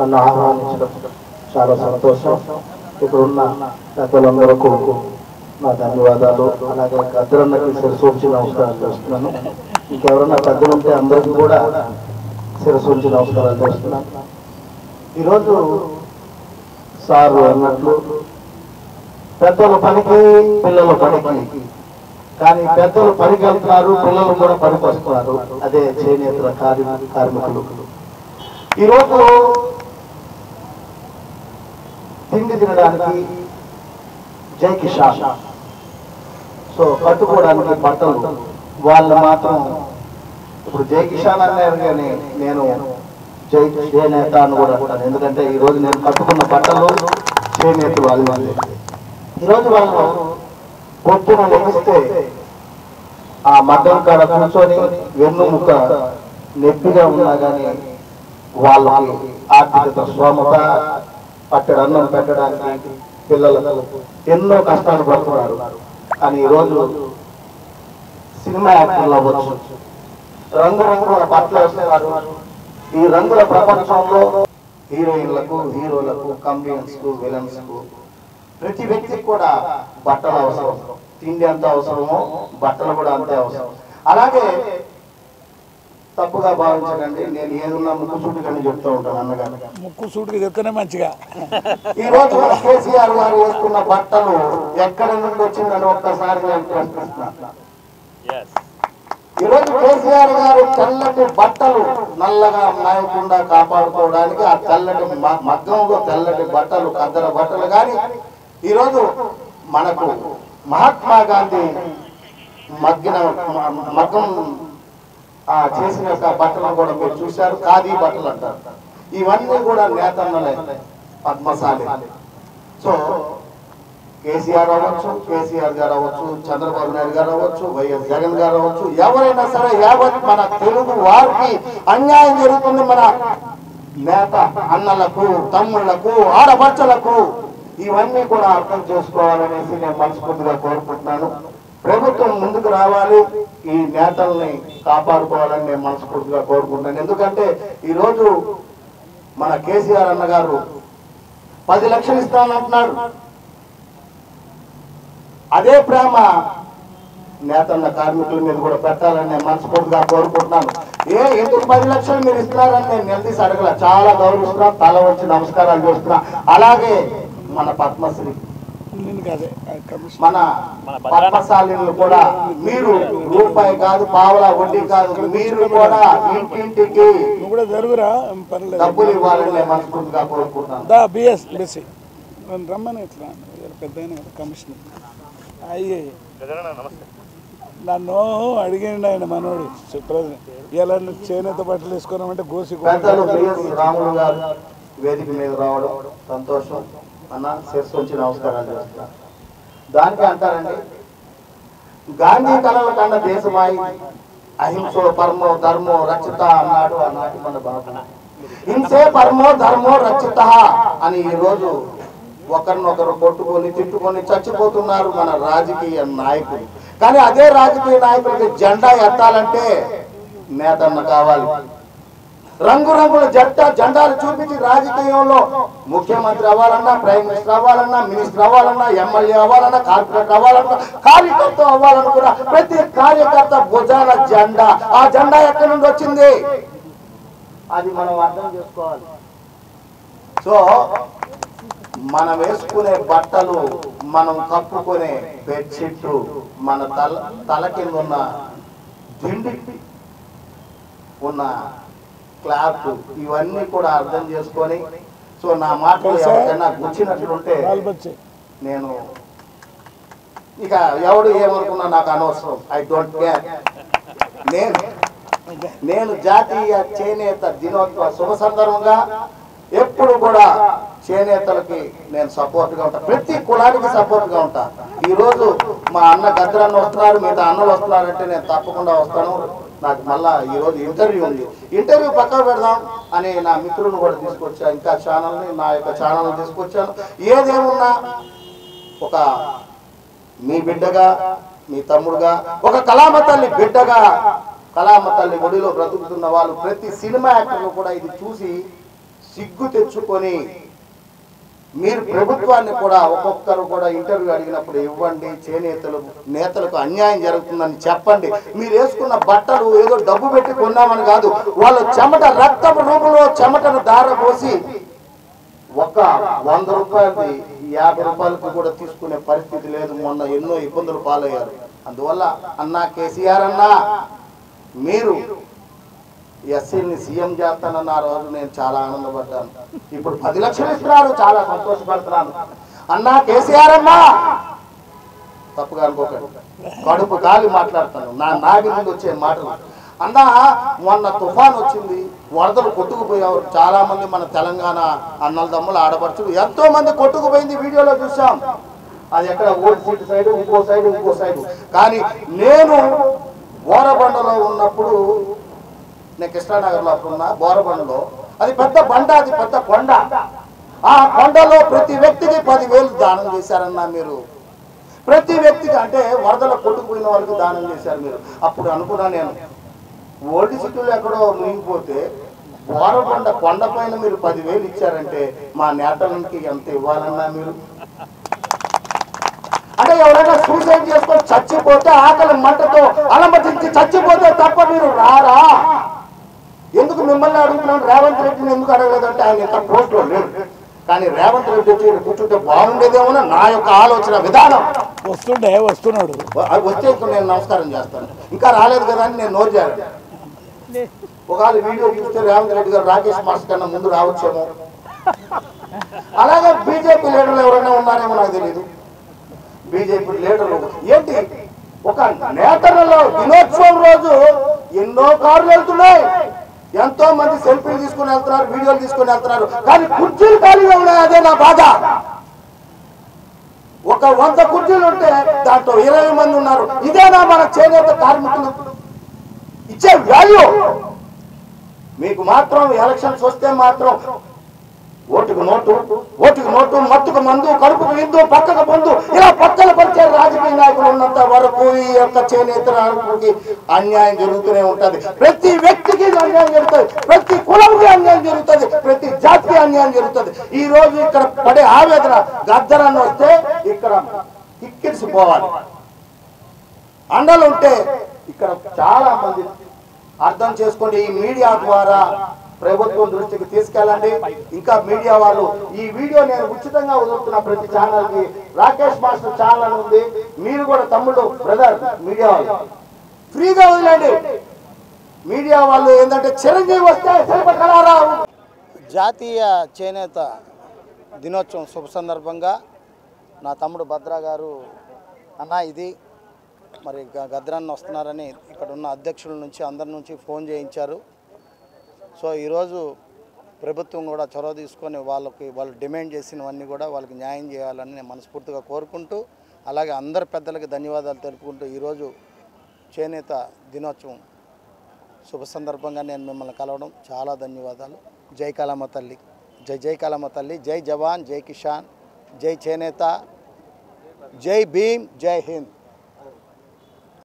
నన్ను ఆహ్వానించడం చాలా సంతోషం. ఇక్కడ ఉన్న పెద్దలందరకు నా ధన్యవాదాలు. అలాగే గద్దరన్నకి శిరసూర్చి నమస్కారాలు చేస్తున్నాను. ఇంకెవరన్నా పెద్దలు ఉంటే అందరికీ కూడా శిరసూర్చి నమస్కారాలు చేస్తున్నాను. ఈరోజు సారు అన్నట్లు పెద్దల పనికి పిల్లల పనికి, కానీ పెద్దలు పనికి వెళ్తున్నారు, పిల్లలు కూడా పనికి వస్తున్నారు. అదే చేనేతల కార్మికులు. ఈరోజు తిండి తినడానికి జై కిసాన్, సో కట్టుకోవడానికి బట్టలు వాళ్ళు మాత్రం ఇప్పుడు జై కిసాన్ అన్నారు, కానీ నేను జై చేనేత అని కూడా అంటాను. ఎందుకంటే ఈరోజు నేను కట్టుకున్న బట్టలు చేనేత వాళ్ళు. ఈరోజు వాళ్ళు పొద్దున లెగిస్తే ఆ మగ్గం కాడ కూర్చొని వెన్నుముక్క నొప్పిగా ఉన్నా కానీ వాళ్ళకి ఆర్థిక స్తోమత పట్టెడు అన్నం పెట్టడానికి పిల్లలకు ఎన్నో కష్టాలు పడుతున్నారు. కానీ ఈరోజు సినిమా యాక్టర్లు అవ్వచ్చు, రంగురంగుల బట్టలు వేస్తున్నారు. ఈ రంగుల ప్రపంచంలో హీరోయిన్లకు, హీరోలకు, కమెడియన్స్ కు, విలన్స్ కు ప్రతి వ్యక్తికి కూడా బట్టలు అవసరం. తిండి ఎంత అవసరమో బట్టలు కూడా అంతే అవసరం. అలాగే తప్పుగా భావించకండి, నేను ఏదున్నా ముక్కు సూటికని చెప్తూ ఉంటాను. అన్నగారు ముక్కు సూటికి చెప్తేనే మంచిగా. ఈ రోజు కేసీఆర్ గారు వేసుకున్న బట్టలు ఎక్కడి నుండి వచ్చిందని ఒక్కసారి నేను ప్రశ్నిస్తున్నాను. ఈరోజు కేసీఆర్ గారు తెల్లటి బట్టలు నల్లగా మాయకుండా కాపాడుకోవడానికి ఆ తెల్లటి మగ్గంలో తెల్లటి బట్టలు, కద్దర బట్టలు. కానీ ఈరోజు మనకు మహాత్మా గాంధీ మగ్గం చేసిన బట్టలను కూడా మీరు చూశారు, ఖాదీ బట్టలు అంటారు. ఇవన్నీ కూడా నేతన్నలే, పద్మశాలి. సో కేసీఆర్ అవ్వచ్చు, కేసీఆర్ గారు అవ్వచ్చు, చంద్రబాబు నాయుడు గారు అవ్వచ్చు, వైఎస్ జగన్ గారు అవ్వచ్చు, ఎవరైనా సరే యావత్ మన తెలుగు వారికి అన్యాయం జరుగుతుంది. మన నేత అన్నలకు, తమ్ముళ్లకు, ఆడపడుచులకు ఇవన్నీ కూడా అర్థం చేసుకోవాలనేసి నేను మనస్ఫూర్తిగా కోరుకుంటున్నాను. ప్రభుత్వం ముందుకు రావాలి, ఈ నేతల్ని కాపాడుకోవాలని నేను మనస్ఫూర్తిగా కోరుకుంటున్నాను. ఎందుకంటే ఈరోజు మన కేసీఆర్ అన్న గారు 10 లక్షలు ఇస్తానంటున్నాడు. అదే ప్రేమ నేతన్న కార్మికుల మీద కూడా పెట్టాలని నేను మనస్ఫూర్తిగా కోరుకుంటున్నాను. ఎందుకు 10 లక్షలు మీరు ఇస్తున్నారని నేను నిలదీసి అడగల, చాలా గౌరవిస్తున్నా, తల వచ్చి నమస్కారాలు చేస్తున్నా. అలాగే మన పద్మశ్రీ, మన పద్మశాలిని కూడా మీరు రూపాయి కాదు, పావలా వడ్డీ కాదు, మీరు కూడా ఇంటింటికి డబ్బులు ఇవ్వాలని నేను మనస్ఫూర్తిగా కోరుకుంటున్నాను. రమ్మని ఇట్లా పెద్ద కమిషనర్ అయ్యి నన్ను అడిగిండు ఆయన మనోడు ఇలా చేనేత బట్టలు వేసుకున్నామంటే గోసి రాములు గారు వేదిక మీద రావడం సంతోషం అన్న, శిరస్సు వచ్చి నమస్కారాలు చేస్తున్నా. దానికి అంటారండి, గాంధీ కళల కన్నా దేశమాయి, అహింసో పరమో ధర్మో రక్షిత అన్నాడు ఆనాటి మన బాబు. హింసే పరమో ధర్మో రక్షిత అని ఈరోజు ఒకరినొకరు కొట్టుకొని తిట్టుకొని చచ్చిపోతున్నారు మన రాజకీయ నాయకులు. కానీ అదే రాజకీయ నాయకులకి జెండా ఎత్తాలంటే నేతన్న కావాలి. రంగురంగుల జెండాలు చూపించి రాజకీయంలో ముఖ్యమంత్రి అవ్వాలన్నా, ప్రైమ్ మినిస్టర్ అవ్వాలన్నా, మినిస్టర్ అవ్వాలన్నా, ఎమ్మెల్యే అవ్వాలన్నా, కార్పొరేటర్ అవ్వాలన్నా, కార్యకర్త అవ్వాలనుకున్నా ప్రతి కార్యకర్త భుజాల జెండా. ఆ జెండా ఎక్కడి నుండి వచ్చింది అది మనం అర్థం చేసుకోవాలి. సో మనం వేసుకునే బట్టలు, మనం కప్పుకునే బెడ్షీట్, మన తల కింద ఉన్న దిండి ఉన్న క్లాత్, ఇవన్నీ కూడా అర్థం చేసుకొని, సో నా మాటలు ఎవరికైనా గుచ్చినట్లుంటే నేను ఇక ఎవడు ఏమనుకున్నా నాకు అనవసరం, ఐ డోంట్ కేర్. నేను జాతీయ చేనేత దినోత్సవ శుభ సందర్భంగా ఎప్పుడు కూడా చేనేతలకి నేను సపోర్ట్ గా ఉంటా, ప్రతి కులానికి సపోర్ట్ గా ఉంటా. ఈ రోజు మా అన్న గద్దరన్న వస్తున్నారు, మిగతా అన్నలు వస్తున్నారంటే నేను తప్పకుండా వస్తాను. నాకు మళ్ళా ఈ రోజు ఇంటర్వ్యూ ఉంది, ఇంటర్వ్యూ పక్కన పెడదాం అని నా మిత్రులను కూడా తీసుకొచ్చా, ఇంకా ఛానల్ని, నా యొక్క ఛానల్ తీసుకొచ్చాను. ఏదేమున్నా ఒక మీ బిడ్డగా, మీ తమ్ముడుగా, ఒక కళామ తల్లి బిడ్డగా, కళామ తల్లి ఒడిలో బ్రతుకుతున్న వాళ్ళు ప్రతి సినిమా యాక్టర్లు కూడా ఇది చూసి సిగ్గు తెచ్చుకొని మీరు ప్రభుత్వాన్ని కూడా ఒక్కొక్కరు కూడా ఇంటర్వ్యూ అడిగినప్పుడు ఇవ్వండి, నేతలకు అన్యాయం జరుగుతుందని చెప్పండి. మీరు వేసుకున్న బట్టలు ఏదో డబ్బు పెట్టి కొన్నామని కాదు, వాళ్ళ చెమట రక్తపు రూపంలో చెమటను దారపోసి ఒక 100 రూపాయలది 50 రూపాయలకు కూడా తీసుకునే పరిస్థితి లేదు. మొన్న ఎన్నో ఇబ్బందులు పాలయ్యారు. అందువల్ల అన్నా కేసీఆర్ అన్నా, మీరు ఎస్సీని సీఎం చేస్తానన్న ఆ రోజు నేను చాలా ఆనందపడ్డాను. ఇప్పుడు 10 లక్షలు ఇస్తున్నారు, చాలా సంతోషపడుతున్నాను. అన్నా కేసీఆర్ అన్నా, తప్పుగా అనుకోకండి, కడుపు గాలి మాట్లాడుతాను, నా నాగి నుండి వచ్చే మాటలు. అన్నా మొన్న తుఫాన్ వచ్చింది, వరదలు కొట్టుకుపోయారు. చాలా మంది మన తెలంగాణ అన్నల దమ్ములు ఆడపడుచులు ఎంతో మంది కొట్టుకుపోయింది, వీడియోలో చూసాం. అది ఎక్కడ ఓల్డ్ సిటీ సైడ్, ఇంకో సైడ్. కానీ నేను బోరబండలో ఉన్నప్పుడు, నేను కృష్ణానగర్లో అప్పుడున్నా బోరబండలో, అది పెద్ద బండ, అది పెద్ద కొండ. ఆ కొండలో ప్రతి వ్యక్తికి 10,000 దానం చేశారన్నా మీరు. ప్రతి వ్యక్తికి, అంటే వరదలో కొట్టుకుపోయిన వాళ్ళకి దానం చేశారు మీరు. అప్పుడు అనుకున్నా నేను, ఓల్డ్ సిటీలో ఎక్కడో మునిగిపోతే బోరబండ కొండ పైన మీరు 10,000 ఇచ్చారంటే మా నేతలకి ఎంత ఇవ్వాలన్నా మీరు? అంటే ఎవరైనా సూసైడ్ చేసుకొని చచ్చిపోతే, ఆకలి మంటతో అలమటించి చచ్చిపోతే తప్ప మీరు రారా? ఎందుకు మిమ్మల్ని అడుగుతున్నాను, రేవంత్ రెడ్డిని ఎందుకు అడగలేదంటే ఆయన ఇంత పోస్ట్లో లేడు. కానీ రేవంత్ రెడ్డి వచ్చి కూర్చుంటే బాగుండేదేమో నా యొక్క ఆలోచన విధానం. వస్తున్నాడు, వస్తే నేను నమస్కారం చేస్తాను. ఇంకా రాలేదు కదా అని నేను నోరు జారాను. ఒకవేళ వీడియో చూస్తే రేవంత్ రెడ్డి గారు రాకేష్ మాస్టర్ కన్నా ముందు రావచ్చేమో. అలాగే బీజేపీ లీడర్లు ఎవరైనా ఉన్నారేమో నాకు తెలియదు. బీజేపీ లీడర్లు ఏంటి, ఒక నేతలలో దినోత్సవం రోజు ఎన్నో కార్లు వెళ్తున్నాయి, ఎంతో మంది సెల్ఫీలు తీసుకుని వెళ్తున్నారు, వీడియోలు తీసుకుని వెళ్తున్నారు, కానీ కుర్చీలు ఖాళీగా ఉన్నాయి. అదే నా బాధ. ఒక 100 కుర్చీలు ఉంటే దాంట్లో 20 మంది ఉన్నారు. ఇదేనా మన చేనేత కార్మికులు ఇచ్చే వాల్యూ? మీకు మాత్రం ఎలక్షన్స్ వస్తే మాత్రం ఓటుకు నోటు, మత్తుకు మందు, కడుపుకు విందు, పక్కకు పొందు, ఇలా పక్కన పరిచే రాజకీయ నాయకులు ఉన్నంత వరకు ఈ యొక్క చేనేత నాయకులకి అన్యాయం జరుగుతూనే ఉంటది. ప్రతి వ్యక్తికి అన్యాయం జరుగుతుంది, ప్రతి కులంకి అన్యాయం జరుగుతుంది, ప్రతి జాతికి అన్యాయం జరుగుతుంది. ఈ రోజు ఇక్కడ పడే ఆవేదన, గద్దరన్న వస్తే ఇక్కడ కిక్కిరిసిపోవాలి. అండలు ఉంటే ఇక్కడ చాలా మంది అర్థం చేసుకోండి. ఈ మీడియా ద్వారా ప్రభుత్వం దృష్టికి తీసుకెళ్ళండి. ఇంకా మీడియా వాళ్ళు, ఈ వీడియో నేను ఉచితంగా వదులుతున్న ప్రతి ఛానల్ కి, రాకేష్ మాస్టర్ ఛానల్ ఉంది, మీరు కూడా తమ్ముడు బ్రదర్ మీడియా వాళ్ళు ఫ్రీగా వదిలేండి. మీడియా వాళ్ళు ఏంటంటే చిరంజీవి వస్తే శిల్పకళారా. జాతీయ చేనేత దినోత్సవం శుభ సందర్భంగా నా తమ్ముడు భద్రా గారు, అన్న ఇది మరి గద్రాన్ని వస్తున్నారని ఇక్కడ ఉన్న అధ్యక్షుల నుంచి అందరి నుంచి ఫోన్ చేయించారు. సో ఈరోజు ప్రభుత్వం కూడా చొరవ తీసుకొని వాళ్ళు డిమాండ్ చేసినవన్నీ కూడా వాళ్ళకి న్యాయం చేయాలని నేను మనస్ఫూర్తిగా కోరుకుంటూ, అలాగే అందరి పెద్దలకి ధన్యవాదాలు తెలుపుకుంటూ, ఈరోజు చేనేత దినోత్సవం శుభ సందర్భంగా నేను మిమ్మల్ని కలవడం చాలా ధన్యవాదాలు. జై కాళమ్మ తల్లి, జై కాళమ్మ తల్లి, జై జవాన్, జై కిసాన్, జై చేనేత, జై భీమ్, జై హింద్.